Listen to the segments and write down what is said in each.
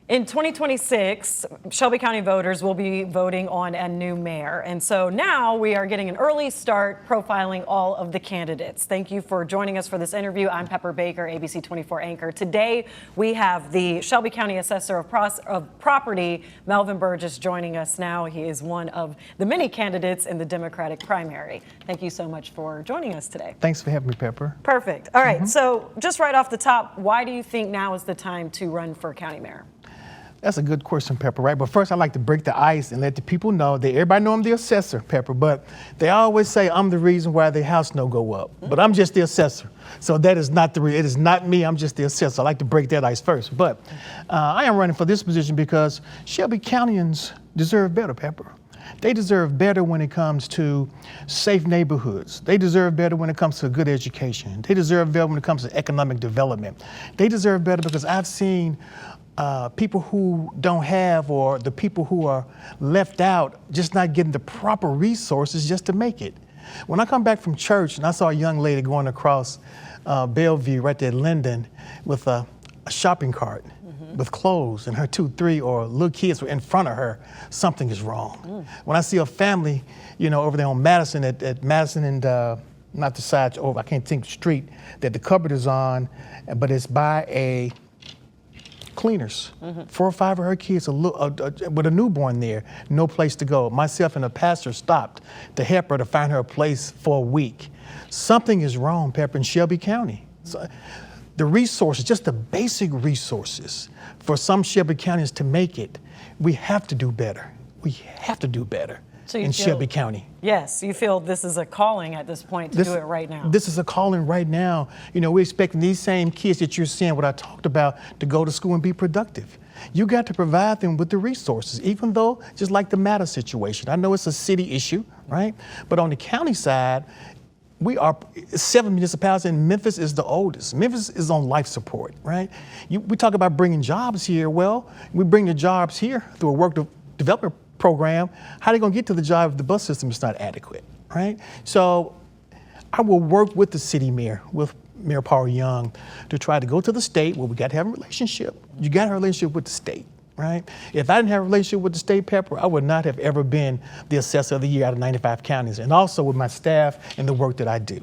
In 2026, Shelby County voters will be voting on a new mayor. And so now we are getting an early start profiling all of the candidates. Thank you for joining us for this interview. I'm Pepper Baker, ABC 24 anchor. Today, we have the Shelby County Assessor of Property, Melvin Burgess, joining us now. He is one of the many candidates in the Democratic primary. Thank you so much for joining us today. Thanks for having me, Pepper. Perfect. All right. So just right off the top, why do you think now is the time to run for county mayor? That's a good question, Pepper, right? But first, I'd like to break the ice and let the people know that everybody know I'm the assessor, Pepper, but they always say I'm the reason why the house no go up. But I'm just the assessor. So that is not it is not me, I'm just the assessor. I like to break that ice first. But I am running for this position because Shelby Countyans deserve better, Pepper. They deserve better when it comes to safe neighborhoods. They deserve better when it comes to good education. They deserve better when it comes to economic development. They deserve better because I've seen people who don't have, or the people who are left out, just not getting the proper resources just to make it. When I come back from church and I saw a young lady going across Bellevue right there at Linden with a shopping cart with clothes, and her 2, 3 or little kids were in front of her, something is wrong. When I see a family, you know, over there on Madison at Madison and not the side over, I can't think the street that the cupboard is on, but it's by a cleaners. 4 or 5 of her kids with a newborn there, no place to go. Myself and a pastor stopped to help her to find her a place for a week. Something is wrong, Pepper, in Shelby County. So, the resources, just the basic resources for some Shelby counties to make it, we have to do better. We have to do better in Shelby County. Yes, you feel this is a calling at this point to do it right now. This is a calling right now. You know, we're expecting these same kids that you're seeing, what I talked about, to go to school and be productive. You got to provide them with the resources, even though, just like the Matter situation, I know it's a city issue, right? But on the county side, we are 7 municipalities, and Memphis is the oldest. Memphis is on life support, right? We talk about bringing jobs here. Well, we bring the jobs here through a work development program. How are they going to get to the job if the bus system is not adequate, right? So I will work with the city mayor, with Mayor Paul Young, to try to go to the state where we got to have a relationship. You got to have a relationship with the state, right? If I didn't have a relationship with the state, Pepper, I would not have ever been the assessor of the year out of 95 counties, and also with my staff and the work that I do,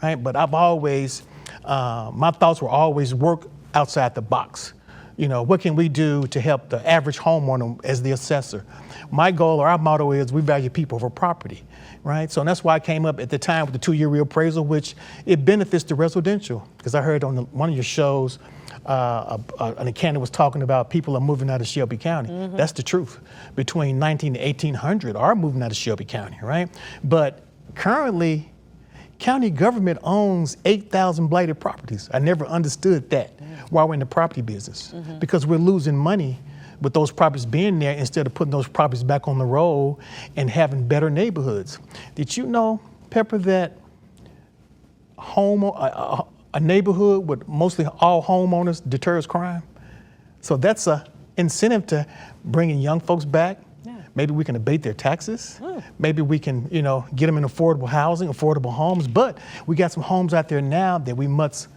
right? But I've always, my thoughts were always work outside the box. You know, what can we do to help the average homeowner as the assessor? My goal, or our motto, is we value people over property, right? So that's why I came up at the time with the 2-year reappraisal, which it benefits the residential. Because I heard on one of your shows, a candidate was talking about people are moving out of Shelby County. That's the truth. Between 19 and 1800 are moving out of Shelby County, right? But currently, county government owns 8,000 blighted properties. I never understood that while we're in the property business, because we're losing money with those properties being there instead of putting those properties back on the road and having better neighborhoods. Did you know, Pepper, that a neighborhood with mostly all homeowners deters crime? So that's an incentive to bringing young folks back. Maybe we can abate their taxes. Maybe we can, you know, get them in affordable housing, affordable homes. But we got some homes out there now that we must,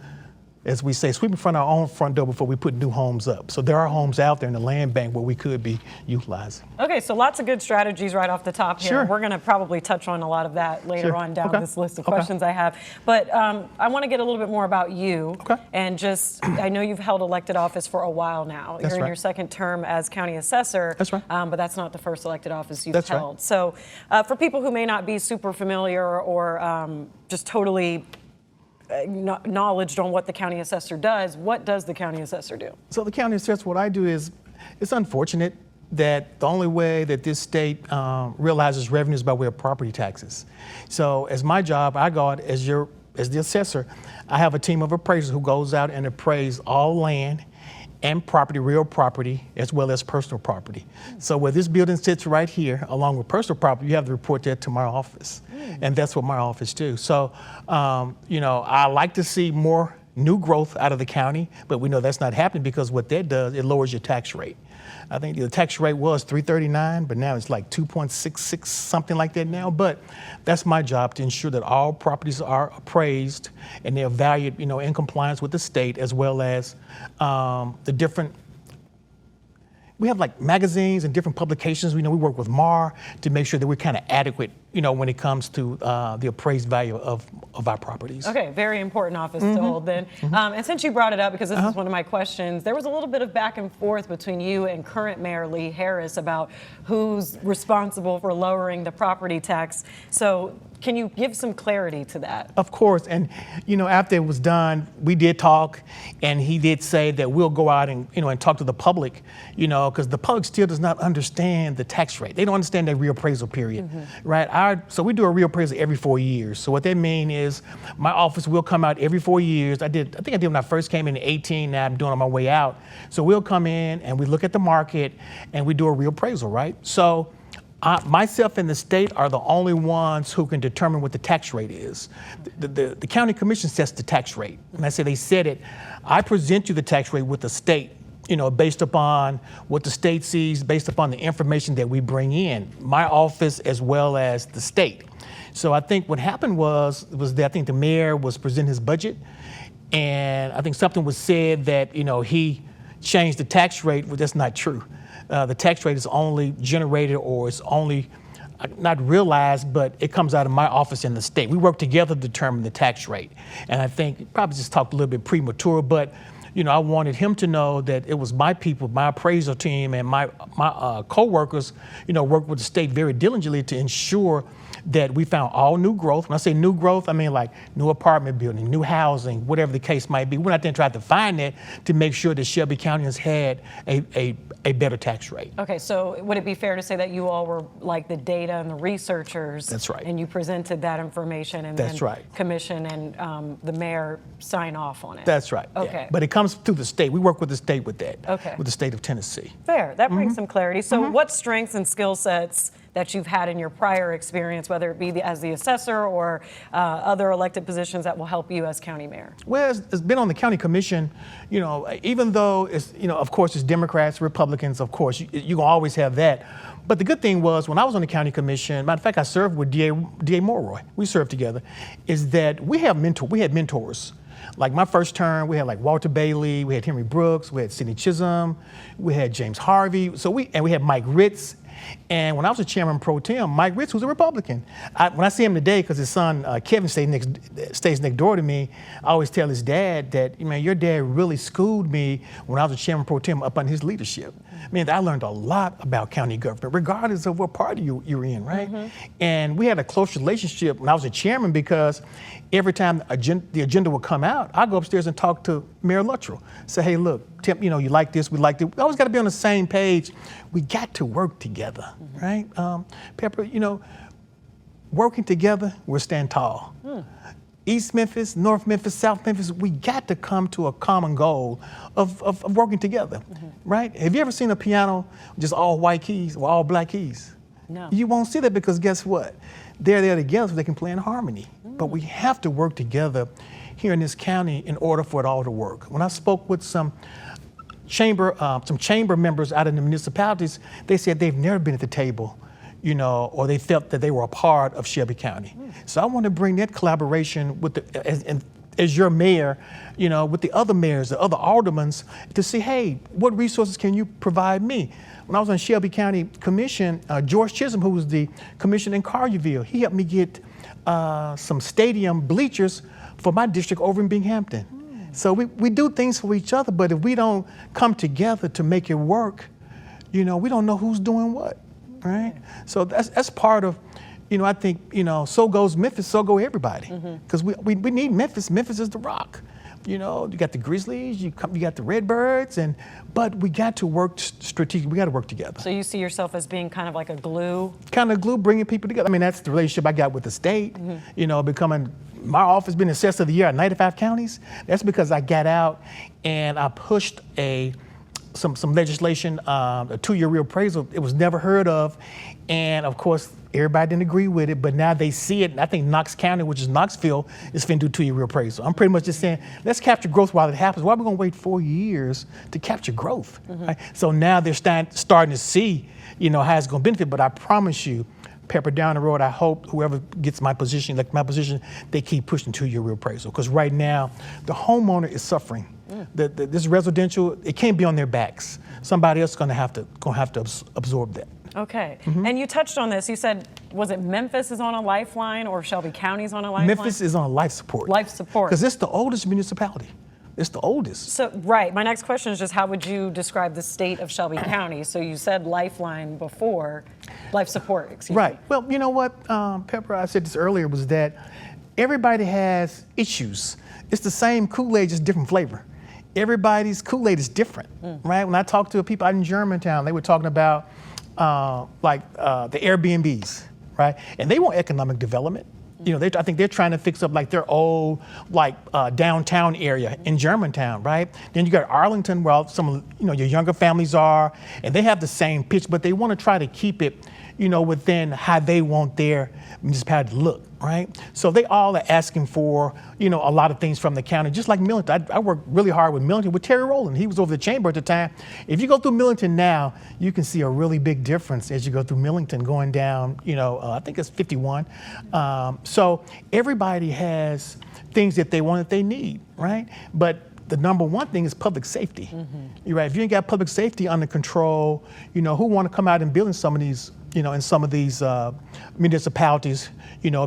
as we say, sweep in front of our own front door before we put new homes up. So there are homes out there in the land bank where we could be utilizing. Okay, so lots of good strategies right off the top here. We're going to probably touch on a lot of that later on down this list of questions I have. But I want to get a little bit more about you. And just, I know you've held elected office for a while now. You're in your second term as county assessor. But that's not the first elected office you've held. So for people who may not be super familiar or just totally knowledge on what the county assessor does, what does the county assessor do? So the county assessor, what I do is, it's unfortunate that the only way that this state realizes revenue is by way of property taxes. So as my job, I go out as the assessor. I have a team of appraisers who goes out and appraise all land and property, real property, as well as personal property. So where this building sits right here, along with personal property, you have to report that to my office. And that's what my office do. So, you know, I like to see more new growth out of the county, but we know that's not happening because what that does, it lowers your tax rate. I think the tax rate was $339, but now it's like 2.66, something like that now. But that's my job, to ensure that all properties are appraised and they're valued, you know, in compliance with the state, as well as the different we have like magazines and different publications. We work with MAR to make sure that we're kind of adequate, when it comes to the appraised value of our properties. Okay, very important office to hold then. And since you brought it up, because this is one of my questions, there was a little bit of back and forth between you and current Mayor Lee Harris about who's responsible for lowering the property tax. So can you give some clarity to that? Of course, and after it was done, we did talk, and he did say that we'll go out and and talk to the public, because the public still does not understand the tax rate. They don't understand that reappraisal period, right? So we do a reappraisal every 4 years. So what that means is my office will come out every 4 years. I think I did when I first came in 18. Now I'm doing it on my way out. So we'll come in and we look at the market and we do a reappraisal, right? So myself and the state are the only ones who can determine what the tax rate is. The county commission sets the tax rate. And I say they set it. I present you the tax rate with the state, based upon what the state sees, based upon the information that we bring in, my office as well as the state. So I think what happened was that I think the mayor was presenting his budget, and I think something was said that, he changed the tax rate. Well, that's not true. The tax rate is only generated, or it's only not realized, but it comes out of my office in the state. We work together to determine the tax rate. And I think probably just talked a little bit premature, but I wanted him to know that it was my people, my appraisal team, and my co-workers, worked with the state very diligently to ensure that we found all new growth. When I say new growth, I mean like new apartment building, new housing, whatever the case might be. We're not then trying to find that to make sure that Shelby County has had a better tax rate. Okay, so would it be fair to say that you all were like the data and the researchers? That's right. And you presented that information, and that's then right. Commission and the mayor sign off on it? That's right. Okay. Yeah. But it comes through the state. We work with the state with that. Okay. With the state of Tennessee. Fair. That brings some clarity. So what strengths and skill sets that you've had in your prior experience, whether it be as the assessor or other elected positions, that will help you as county mayor? Well, it's been on the county commission, even though it's, of course, it's Democrats, Republicans, of course, you're going to always have that. But the good thing was, when I was on the county commission, matter of fact, I served with DA Morroy. We served together, is that we had mentors. Like my first term, we had like Walter Bailey, we had Henry Brooks, we had Sidney Chisholm, we had James Harvey, we had Mike Ritz. And when I was a chairman pro tem, Mike Ritz was a Republican. When I see him today, because his son Kevin stays next door to me, I always tell his dad that, your dad really schooled me when I was a chairman pro tem up under his leadership. I learned a lot about county government, regardless of what party you're in, right? And we had a close relationship when I was a chairman, because every time the agenda would come out, I'd go upstairs and talk to Mayor Luttrell. Say, hey, look, Tim, you like this, we like this. We always got to be on the same page. We got to work together, right? Pepper, working together, we'll stand tall. East Memphis, North Memphis, South Memphis, we got to come to a common goal of working together, right? Have you ever seen a piano with just all white keys or all black keys? No. You won't see that, because guess what? They're there together so they can play in harmony. But we have to work together here in this county in order for it all to work. When I spoke with some chamber members out of the municipalities, they said they've never been at the table, or they felt that they were a part of Shelby County. So I want to bring that collaboration with as your mayor, with the other mayors, the other aldermans, to see, hey, what resources can you provide me? When I was on Shelby County Commission, George Chisholm, who was the commissioner in Collierville, he helped me get some stadium bleachers for my district over in Binghamton. So we do things for each other, but if we don't come together to make it work, we don't know who's doing what, right? So that's part of, I think, so goes Memphis, so go everybody. Because we need Memphis. Memphis is the rock. You got the Grizzlies, you got the Redbirds, but we got to work strategically. We got to work together. So you see yourself as being kind of like a glue? Kind of glue, bringing people together. That's the relationship I got with the state. Becoming my office being Assessor of the Year at 95 counties. That's because I got out and I pushed some legislation, a 2-year reappraisal. It was never heard of, and of course everybody didn't agree with it, but now they see it. And I think Knox County, which is Knoxville, is finna do 2-year reappraisal. I'm pretty much just saying, let's capture growth while it happens. Why are we gonna wait 4 years to capture growth? Right? So now they're starting to see, how it's gonna benefit. But I promise you, Pepper, down the road, I hope whoever gets my position, they keep pushing 2-year reappraisal. Because right now, the homeowner is suffering. This residential, it can't be on their backs. Somebody else is going to have to absorb that. Okay. And you touched on this. You said, was it Memphis is on a lifeline or Shelby County's on a lifeline? Memphis is on life support. Life support. Because it's the oldest municipality. It's the oldest. So, right. My next question is just how would you describe the state of Shelby County? So you said lifeline before, life support, excuse me. Right. Well, you know what, Pepper, I said this earlier, was that everybody has issues. It's the same Kool-Aid, just different flavor. Everybody's Kool-Aid is different, right? When I talked to people out in Germantown, they were talking about the Airbnbs, right? And they want economic development. You know, I think they're trying to fix up like their old downtown area in Germantown, right? Then you got Arlington, where some of your younger families are, and they have the same pitch, but they want to try to keep it, within how they want their municipality to look, right? So they all are asking for, a lot of things from the county, just like Millington. I worked really hard with Millington, with Terry Rowland. He was over the chamber at the time. If you go through Millington now, you can see a really big difference as you go through Millington going down, I think it's 51. So everybody has things that they want, that they need, right? But the number one thing is public safety. You're right. If you ain't got public safety under control, who want to come out and build in some of these, in some of these municipalities,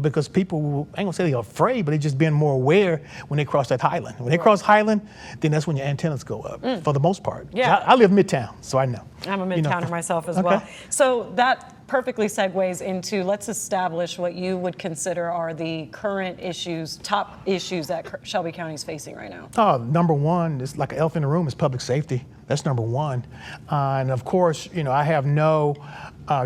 because people, I ain't gonna say they're afraid, but they're just being more aware when they cross that Highland. When they cross Highland, then that's when your antennas go up, for the most part. Yeah. I live Midtown, so I know. I'm a Midtowner myself as well. So that perfectly segues into, let's establish what you would consider are the current issues, top issues that Shelby County is facing right now. Number one, it's like an elephant in the room, is public safety. That's number one. And of course, I have no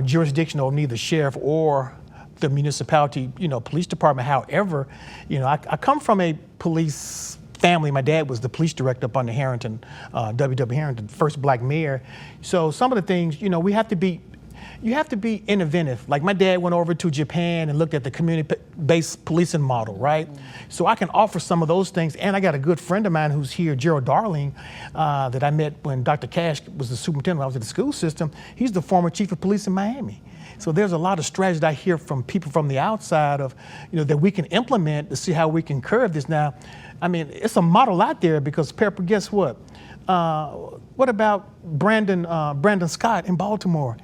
jurisdiction over neither sheriff or the municipality, police department. However, I come from a police family. My dad was the police director up under Harrington, W.W. Harrington, first black mayor. So some of the things, you have to be innovative. Like my dad went over to Japan and looked at the community-based policing model, right? So I can offer some of those things. And I got a good friend of mine who's here, Gerald Darling, that I met when Dr. Cash was the superintendent when I was at the school system. He's the former chief of police in Miami. So there's a lot of strategies that I hear from people from the outside of, that we can implement to see how we can curb this. Now, I mean, it's a model out there because, Pepper, guess what? What about Brandon Scott in Baltimore?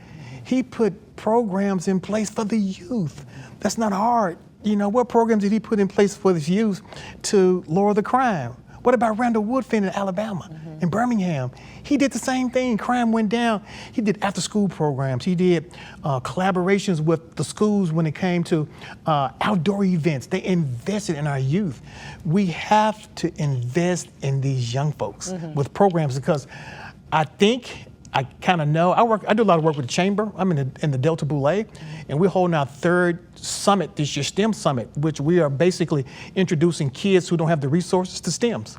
He put programs in place for the youth. That's not hard. What programs did he put in place for the youth to lower the crime? What about Randall Woodfin in Alabama, in Birmingham? He did the same thing. Crime went down. He did after-school programs. He did collaborations with the schools when it came to outdoor events. They invested in our youth. We have to invest in these young folks with programs, because I think, I kind of know, I do a lot of work with the chamber. I'm in the Delta Boulay, and we're holding our third summit this year, STEM Summit, which we are basically introducing kids who don't have the resources to STEMs.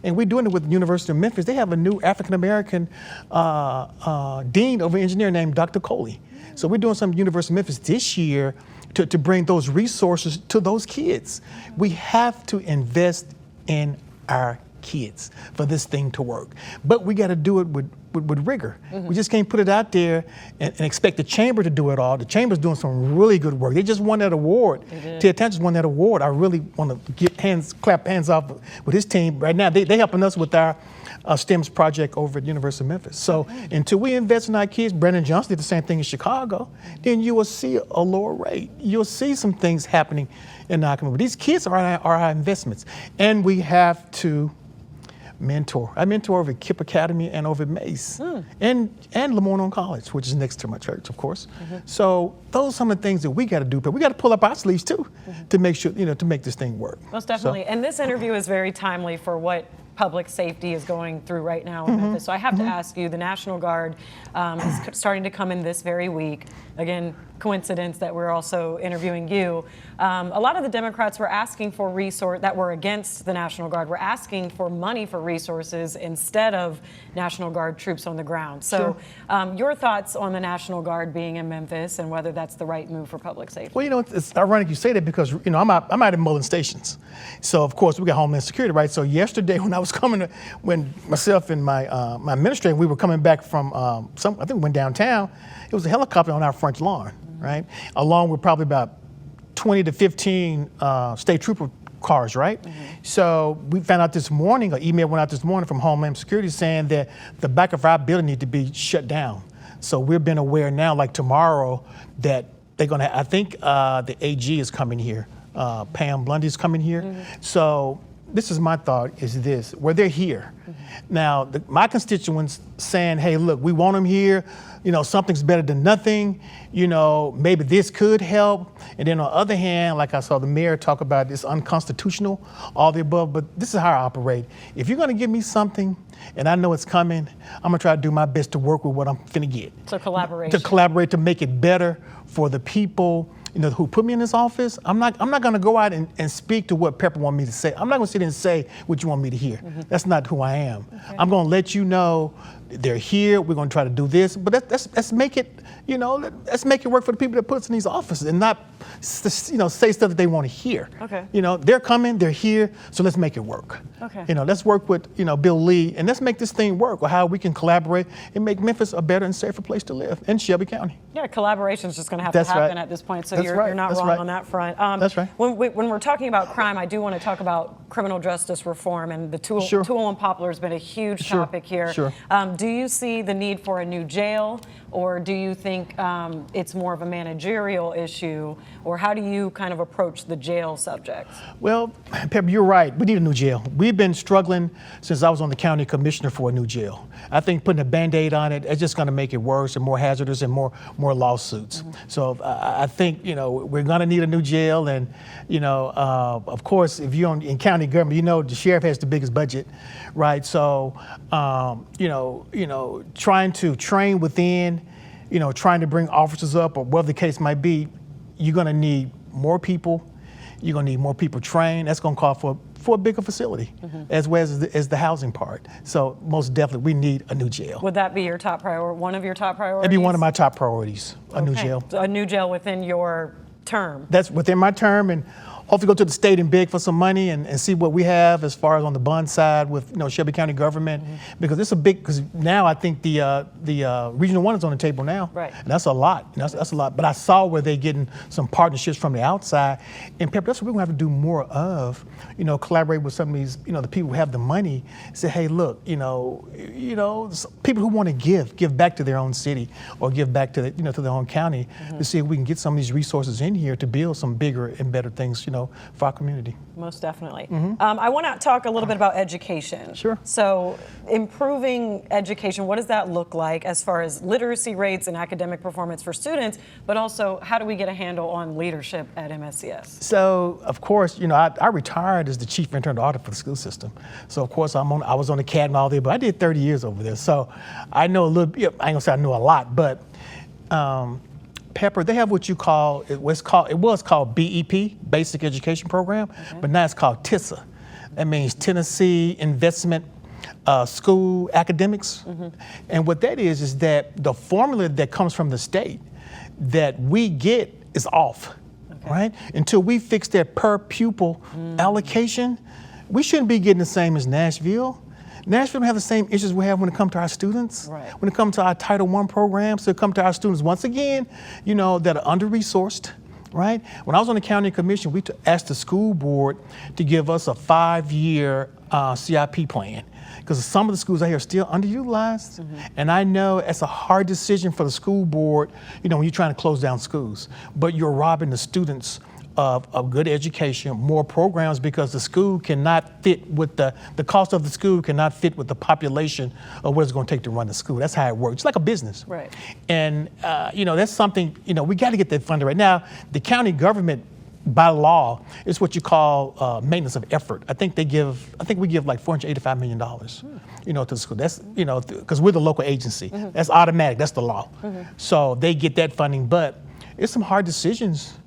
And we're doing it with the University of Memphis. They have a new African-American dean of engineering named Dr. Coley. So we're doing some University of Memphis this year to bring those resources to those kids. We have to invest in our kids for this thing to work. But we got to do it with rigor. We just can't put it out there and expect the chamber to do it all. The chamber's doing some really good work. They just won that award. Ted Tanch just won that award. I really want to clap hands off with his team right now. They helping us with our STEMS project over at University of Memphis. So until we invest in our kids, Brandon Johnson did the same thing in Chicago, then you will see a lower rate. You'll see some things happening in our community. These kids are our investments, and we have to mentor. I mentor over at KIPP Academy and over at Mace and Lemoyne College, which is next to my church, of course. So those are some of the things that we got to do, but we got to pull up our sleeves too to make sure, to make this thing work. Most definitely. And this interview is very timely for what public safety is going through right now in Memphis. So I have to ask you, the National Guard is starting to come in this very week. Again, coincidence that we're also interviewing you. A lot of the Democrats were asking for that were against the National Guard, were asking for money for resources instead of National Guard troops on the ground. So your thoughts on the National Guard being in Memphis and whether that's the right move for public safety? Well, it's ironic you say that because, I'm out in Mullen Stations. So, of course, we got Homeland Security, right? So yesterday when I was when myself and my administrator, we were coming back from I think we went downtown, it was a helicopter on our front lawn, right? Along with probably about 20 to 15 state trooper cars, right? So we found out this morning, an email went out this morning from Homeland Security saying that the back of our building need to be shut down. So we've been aware now, like tomorrow, that they're gonna, I think the AG is coming here. Pam Blundy is coming here. So this is my thought, is this, where they're here. Now, my constituents saying, hey, look, we want them here. Something's better than nothing. Maybe this could help. And then on the other hand, like I saw the mayor talk about, it's unconstitutional, all the above, but this is how I operate. If you're gonna give me something and I know it's coming, I'm gonna try to do my best to work with what I'm finna get. So collaboration. To collaborate to make it better for the people who put me in this office. I'm not gonna go out and speak to what Pepper want me to say. I'm not gonna sit there and say what you want me to hear. That's not who I am. Okay. I'm gonna let you know they're here, we're gonna try to do this, but let's make it, let's make it work for the people that put us in these offices and not, say stuff that they wanna hear. Okay. They're coming, they're here, so let's make it work. Okay. Let's work with, Bill Lee, and let's make this thing work, or how we can collaborate and make Memphis a better and safer place to live in Shelby County. Yeah, collaboration is just gonna have to happen at this point, so you're not wrong on that front. That's right. When we're talking about crime, I do wanna talk about criminal justice reform, and the tool and poplar has been a huge topic here. Sure. Do you see the need for a new jail, or do you think it's more of a managerial issue, or how do you kind of approach the jail subject? Well, Pepper, you're right. We need a new jail. We've been struggling since I was on the county commissioner for a new jail. I think putting a Band-Aid on it, it's just going to make it worse and more hazardous and more lawsuits. So I think, we're going to need a new jail. And, of course, if you're in county government, the sheriff has the biggest budget, right? So, trying to train within, trying to bring officers up, or whatever the case might be, you're going to need more people. You're going to need more people trained. That's going to call for a bigger facility, as well as the housing part. So most definitely, we need a new jail. Would that be your top priority? One of your top priorities? That'd be one of my top priorities. A new jail. So a new jail within your term. That's within my term, and hopefully go to the state and beg for some money and see what we have as far as on the bond side with Shelby County government, because it's a big, because now I think the Regional 1 is on the table now. Right. And that's a lot. That's a lot. But I saw where they're getting some partnerships from the outside, and Pepper, that's what we're gonna have to do more of. Collaborate with some of these, the people who have the money. Say, hey, look, people who want to give back to their own city or give back to to their own county, to see if we can get some of these resources in here to build some bigger and better things, for our community. Most definitely. I want to talk a little bit about education. Sure. So improving education, what does that look like as far as literacy rates and academic performance for students, but also how do we get a handle on leadership at MSCS? So, of course, I retired as the chief internal auditor for the school system. So, of course, I was on the CAD and all that, but I did 30 years over there. So I know a little bit, I ain't gonna say I know a lot, but Pepper, they have what you call, it was called BEP, Basic Education Program, but now it's called TISA. That means Tennessee Investment School Academics. And what that is that the formula that comes from the state that we get is off, right? Until we fix that per pupil allocation, we shouldn't be getting the same as Nashville. Nashville don't have the same issues we have when it comes to our students, when it comes to our Title I programs, so it comes to our students, once again, that are under-resourced, right? When I was on the county commission, we asked the school board to give us a 5-year CIP plan, because some of the schools out here are still underutilized. And I know it's a hard decision for the school board, when you're trying to close down schools, but you're robbing the students of good education, more programs, because the school cannot fit with the cost of the school cannot fit with the population of what it's going to take to run the school. That's how it works. It's like a business. Right. And, that's something, we got to get that funded right now. The county government, by law, is what you call maintenance of effort. I think we give like $485 million, to the school. That's, because we're the local agency. That's automatic. That's the law. So they get that funding, but it's some hard decisions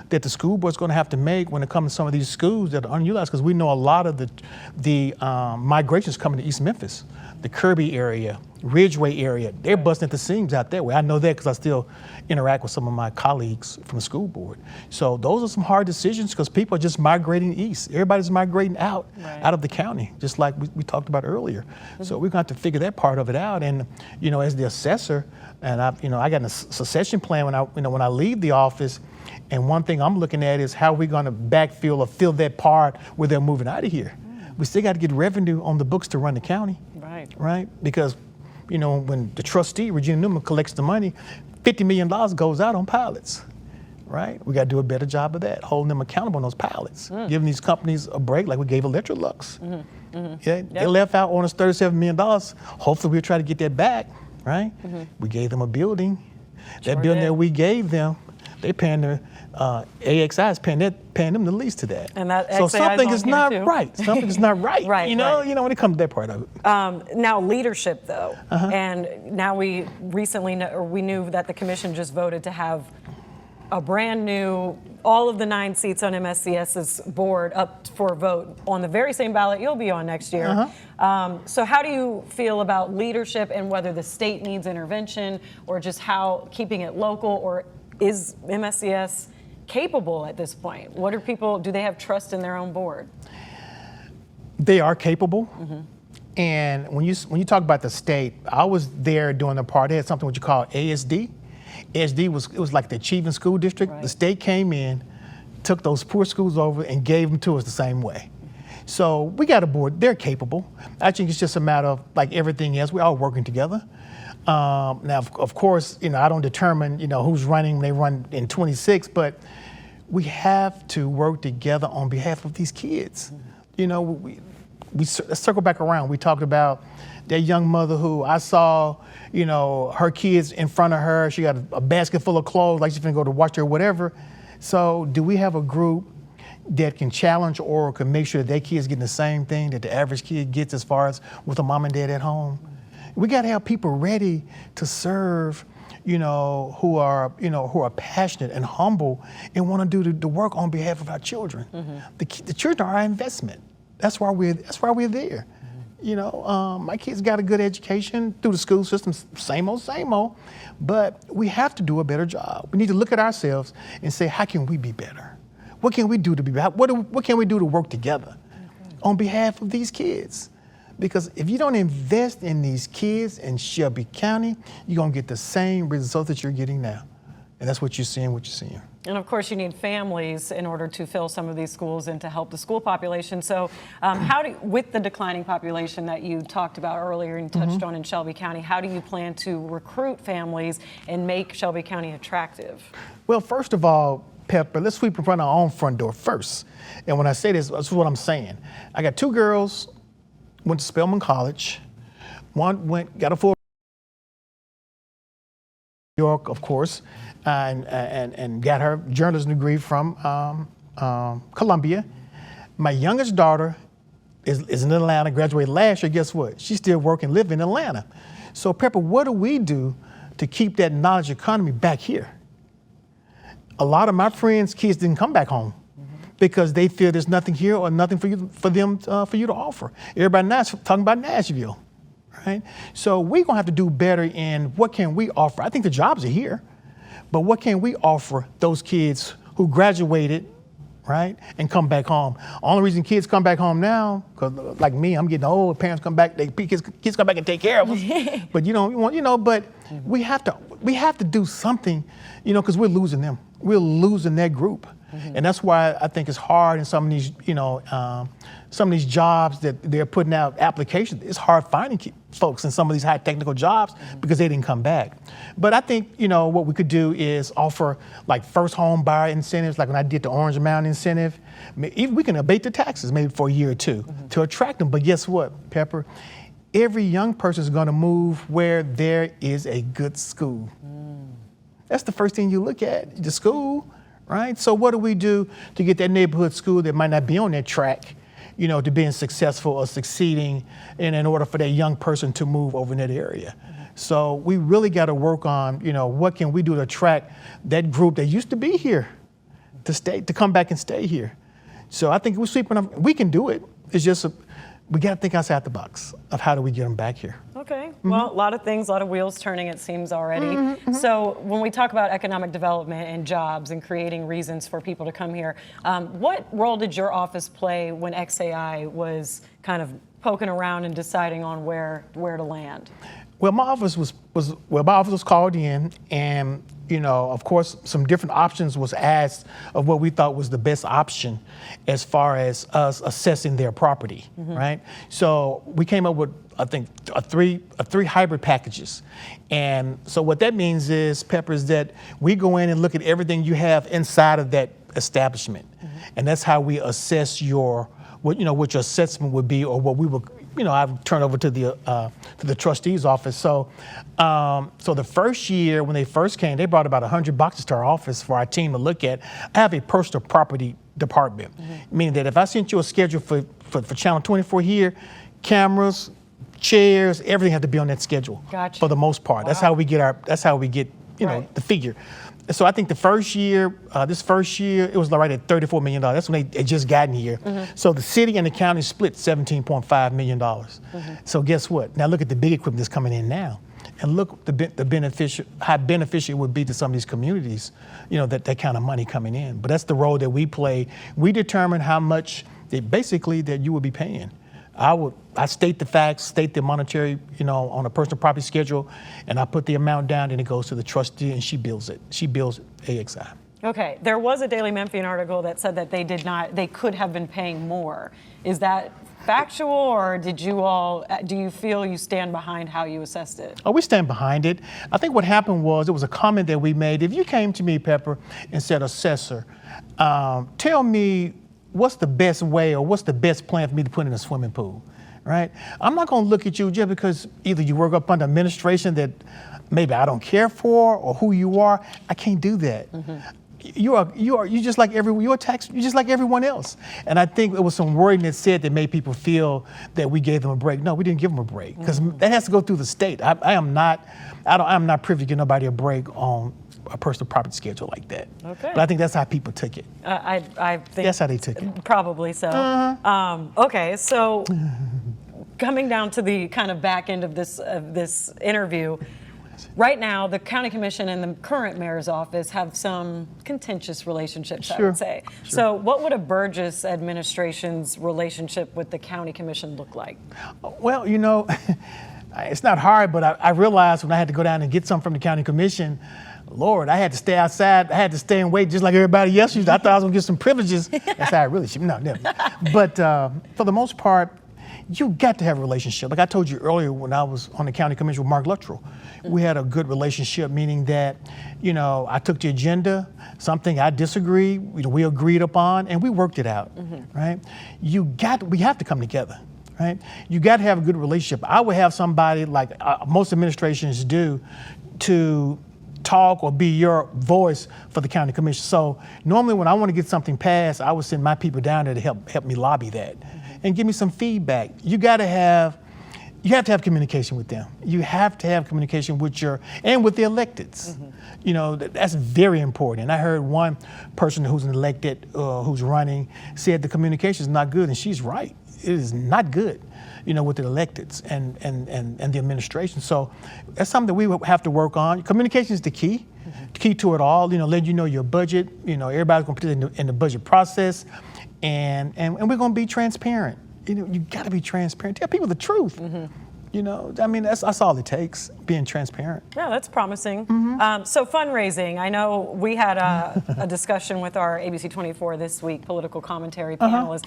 that the school board's going to have to make when it comes to some of these schools that are unutilized, because we know a lot of the migrations coming to East Memphis, the Kirby area, Ridgeway area, they're busting at the seams out that way. I know that because I still interact with some of my colleagues from the school board. So those are some hard decisions, because people are just migrating east. Everybody's migrating out of the county, just like we talked about earlier. So we're going to have to figure that part of it out. And as the assessor, and I got a succession plan when I leave the office. And one thing I'm looking at is how we're going to backfill or fill that part where they're moving out of here. We still got to get revenue on the books to run the county. Right? Because, when the trustee, Regina Newman, collects the money, $50 million goes out on pilots. Right? We got to do a better job of that, holding them accountable on those pilots, giving these companies a break like we gave Electrolux. They left out on us $37 million. Hopefully we'll try to get that back, right? We gave them a building. That building that we gave them, they paying their, AXI is paying them the lease to that. And that so XAI something is is not too. right. Something is not right. When it comes to that part of it. Now leadership though, and now we recently we knew that the commission just voted to have a brand new, all of the 9 seats on MSCS's board up for a vote on the very same ballot you'll be on next year. So how do you feel about leadership and whether the state needs intervention or just how keeping it local, or is MSCS capable at this point? What are people, do they have trust in their own board? They are capable. And when you talk about the state, I was there during the part, they had something what you call ASD. ASD was like the achieving school district. The state came in, took those poor schools over and gave them to us the same way. So we got a board, they're capable. I think it's just a matter of like everything else, we're all working together. Now, of course, I don't determine, who's running, they run in 26, but we have to work together on behalf of these kids. Let's circle back around. We talked about that young mother who I saw, her kids in front of her. She got a basket full of clothes, like she's gonna go to watch her or whatever. So do we have a group that can challenge or can make sure that their kids getting the same thing that the average kid gets as far as with a mom and dad at home? We gotta have people ready to serve, who are passionate and humble and wanna do the work on behalf of our children. The children are our investment. That's why we're there. My kids got a good education through the school system, same old, but we have to do a better job. We need to look at ourselves and say, how can we be better? What can we do to be better? What can we do to work together on behalf of these kids? Because if you don't invest in these kids in Shelby County, you're gonna get the same results that you're getting now. And that's what you're seeing, And of course, you need families in order to fill some of these schools and to help the school population. So with the declining population that you talked about earlier and touched on in Shelby County, how do you plan to recruit families and make Shelby County attractive? Well, first of all, Pepper, let's sweep in front of our own front door first. And when I say this is what I'm saying. I got 2 girls, went to Spelman College. One got a full New York, of course, and got her journalism degree from Columbia. My youngest daughter is in Atlanta, graduated last year. Guess what? She's still working, living in Atlanta. So, Pepper, what do we do to keep that knowledge economy back here? A lot of my friends' kids didn't come back home because they feel there's nothing here or nothing for you to offer. Everybody now is talking about Nashville. Right? So we're gonna have to do better in what can we offer. I think the jobs are here, but what can we offer those kids who graduated, right, and come back home? Only reason kids come back home now, because like me, I'm getting old. Parents come back, kids come back and take care of us. But but we have to do something, because we're losing them. We're losing that group. And that's why I think it's hard in some of these, some of these jobs that they're putting out applications. It's hard finding folks in some of these high technical jobs because they didn't come back. But I think, what we could do is offer like first home buyer incentives, like when I did the Orange Mountain incentive. Even we can abate the taxes maybe for a year or 2 to attract them. But guess what, Pepper? Every young person is going to move where there is a good school. That's the first thing you look at, the school. Right? So what do we do to get that neighborhood school that might not be on that track, to being successful or succeeding in order for that young person to move over in that area? So we really got to work on, what can we do to attract that group that used to be here to come back and stay here. So I think we can do it. It's just we got to think outside the box of how do we get them back here. Okay. Well, a lot of things, a lot of wheels turning, it seems already. So when we talk about economic development and jobs and creating reasons for people to come here, what role did your office play when XAI was kind of poking around and deciding on where to land? Well, my office was called in, and of course, some different options was asked of what we thought was the best option as far as us assessing their property, right? So we came up with, I think, three hybrid packages. And so what that means is, Pepper, is that we go in and look at everything you have inside of that establishment. And that's how we assess what your assessment would be, or what we would, I've turned over to the trustee's office. So the first year when they first came, they brought about 100 boxes to our office for our team to look at. I have a personal property department, meaning that if I sent you a schedule for Channel 24 here, cameras, chairs, everything had to be on that schedule. Gotcha. For the most part. Wow. That's how we get the figure. So I think this first year, it was right at $34 million. That's when they just gotten here. So the city and the county split $17.5 million. So guess what? Now look at the big equipment that's coming in now. And look how beneficial it would be to some of these communities, that kind of money coming in. But that's the role that we play. We determine how much that you would be paying. I state the facts, state the monetary, on a personal property schedule, and I put the amount down, and it goes to the trustee, and she bills it. She bills AXI. Okay, there was a Daily Memphian article that said that they could have been paying more. Is that factual, or do you feel you stand behind how you assessed it? Oh, we stand behind it. I think what happened was, it was a comment that we made. If you came to me, Pepper, and said, Assessor, tell me what's the best way, or what's the best plan for me to put in a swimming pool, right? I'm not gonna look at you just because either you work up under administration that maybe I don't care for, or who you are. I can't do that. You're just like everyone else. And I think there was some wording that said that made people feel that we gave them a break. No, we didn't give them a break, because that has to go through the state. I'm not privy to give nobody a break on a personal property schedule like that. Okay. But I think that's how people took it. I think that's how they took it. Probably so. Okay, so coming down to the kind of back end of this interview, right now the county commission and the current mayor's office have some contentious relationships, I would say. Sure. So what would a Burgess administration's relationship with the county commission look like? Well, it's not hard, but I realized when I had to go down and get something from the county commission, Lord, I had to stay outside. I had to stay and wait just like everybody else used. I thought I was gonna get some privileges. That's how I really should. No, never. But for the most part, you got to have a relationship. Like I told you earlier, when I was on the county commission with Mark Luttrell, we had a good relationship, meaning that, I took the agenda, something I disagreed, we agreed upon, and we worked it out, right? We have to come together, right? You got to have a good relationship. I would have somebody like most administrations do to talk or be your voice for the county commission. So normally when I want to get something passed, I would send my people down there to help me lobby that and give me some feedback. You have to have communication with them. You have to have communication with the electeds. That's very important. And I heard one person who's an elected, who's running, said the communication is not good, and she's right. It is not good, with the electeds and the administration. So that's something that we have to work on. Communication is the key to it all. Let your budget. Everybody's gonna put it in the budget process, and we're gonna be transparent. You got to be transparent. Tell people the truth. That's all it takes, being transparent. Yeah, that's promising. So fundraising, I know we had a discussion with our ABC 24 this week political commentary panelist.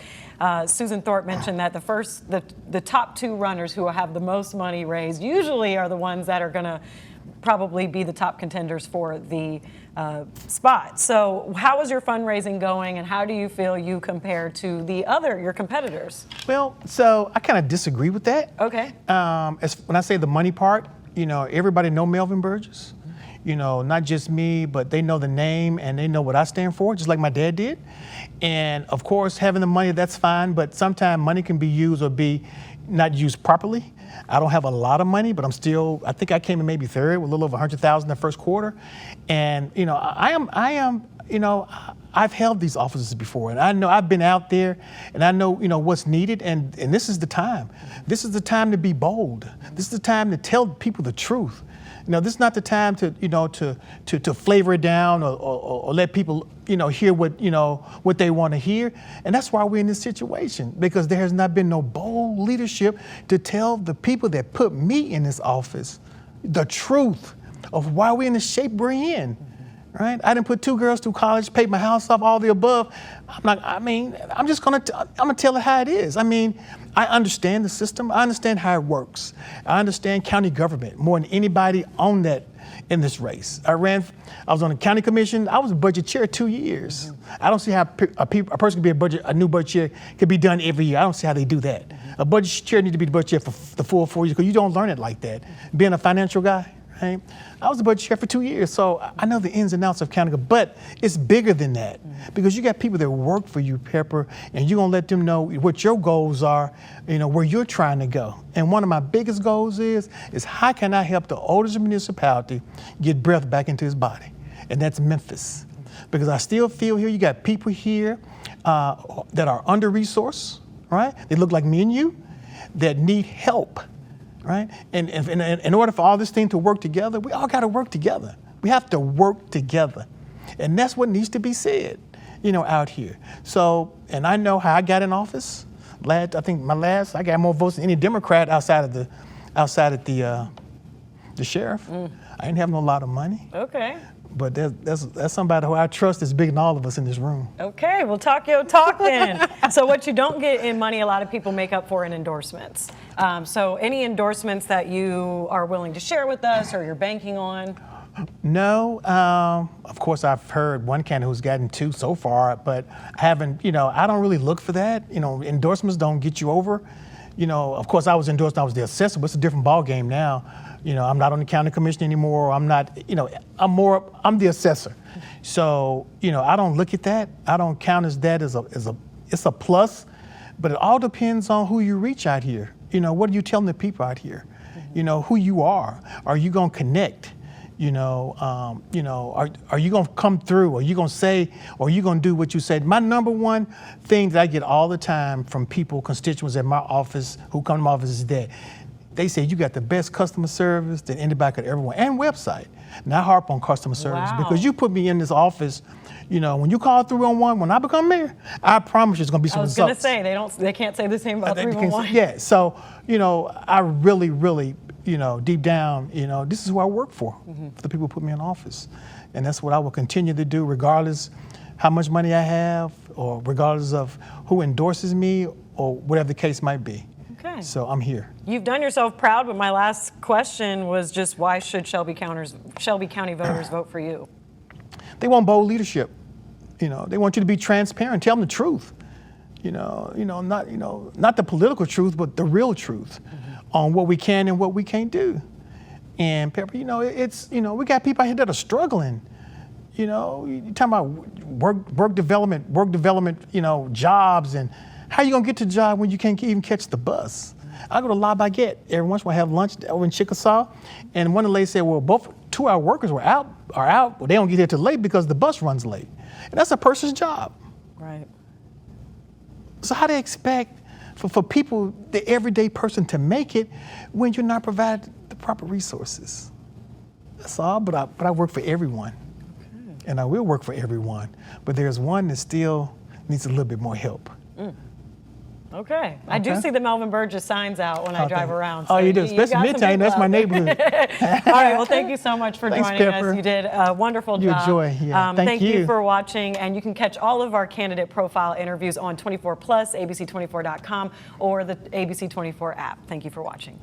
Susan Thorpe mentioned that the top two runners who have the most money raised usually are the ones that are gonna probably be the top contenders for the spot. So how is your fundraising going, and how do you feel you compare to your competitors? Well, so I kind of disagree with that. Okay. When I say the money part, everybody know Melvin Burgess. Not just me, but they know the name and they know what I stand for, just like my dad did. And of course, having the money, that's fine, but sometimes money can be used or be not used properly. I don't have a lot of money, but I think I came in maybe third with a little over 100,000 the first quarter. And, I've held these offices before, and I know I've been out there, and I know, what's needed, and this is the time. This is the time to be bold. This is the time to tell people the truth. This is not the time to flavor it down or let people, hear what they want to hear. And that's why we're in this situation, because there has not been no bold leadership to tell the people that put me in this office the truth of why we're in the shape we're in. Right? I didn't put 2 girls through college, paid my house off, all the above. I'm just gonna tell it how it is. I understand the system. I understand how it works. I understand county government more than anybody on that in this race. I was on the county commission. I was a budget chair 2 years. I don't see how a person can be a new budget chair could be done every year. I don't see how they do that. A budget chair needs to be the budget chair for the full 4 years, because you don't learn it like that. Being a financial guy. Right? I was the budget chair for 2 years, so I know the ins and outs of county, but it's bigger than that, because you got people that work for you, Pepper, and you're gonna let them know what your goals are, where you're trying to go. And one of my biggest goals is how can I help the oldest municipality get breath back into his body? And that's Memphis. Because I still feel here, you got people here that are under-resourced, right? They look like me and you, that need help. Right? And in order for all this thing to work together, we all got to work together. We have to work together. And that's what needs to be said, out here. So, and I know how I got in office. I got more votes than any Democrat outside of the sheriff. I didn't have no lot of money. Okay. But that's somebody who I trust is bigger than all of us in this room. Okay, well, talk your talk then. So what you don't get in money, a lot of people make up for in endorsements. So any endorsements that you are willing to share with us or you're banking on? No. Of course, I've heard one candidate who's gotten 2 so far, but I haven't, I don't really look for that. Endorsements don't get you over. Of course, I was endorsed when I was the assessor, but it's a different ballgame now. I'm not on the county commission anymore. I'm not, I'm the assessor. So, I don't look at that. I don't count as that it's a plus, but it all depends on who you reach out here. What are you telling the people out here? Who you are. Are you going to connect? Are you going to come through? Are you going to say, or are you going to do what you said? My number one thing that I get all the time from people, constituents at my office who come to my office is that they say you got the best customer service that anybody could ever want, and website. And I harp on customer service because you put me in this office. When you call 311, when I become mayor, I promise you it's going to be some results. I was going to say they can't say the same about 311. Yeah. So I really, deep down, this is who I work for the people who put me in office, and that's what I will continue to do, regardless how much money I have, or regardless of who endorses me, or whatever the case might be. Okay. So I'm here. You've done yourself proud, but my last question was just why should Shelby County voters vote for you? They want bold leadership. They want you to be transparent. Tell them the truth. Not the political truth, but the real truth on what we can and what we can't do. And Pepper, it's we got people out here that are struggling. You're talking about work development, jobs, and how you gonna get to the job when you can't even catch the bus? I go to La Baguette every once in a while, have lunch over in Chickasaw, and one of the ladies said, well, both 2 of our workers are out. Well, they don't get here till late because the bus runs late. And that's a person's job. Right. So how do they expect for people, the everyday person, to make it when you're not provided the proper resources? That's all, but I work for everyone. Okay. And I will work for everyone. But there's one that still needs a little bit more help. Okay. I do see the Melvin Burgess signs out when I drive around. So you do, especially Midtown. That's my neighborhood. All right. Well, thank you so much for joining us. You did a wonderful job. Enjoy. Yeah. Thank you for watching. And you can catch all of our candidate profile interviews on 24 Plus, ABC24.com, or the ABC24 app. Thank you for watching.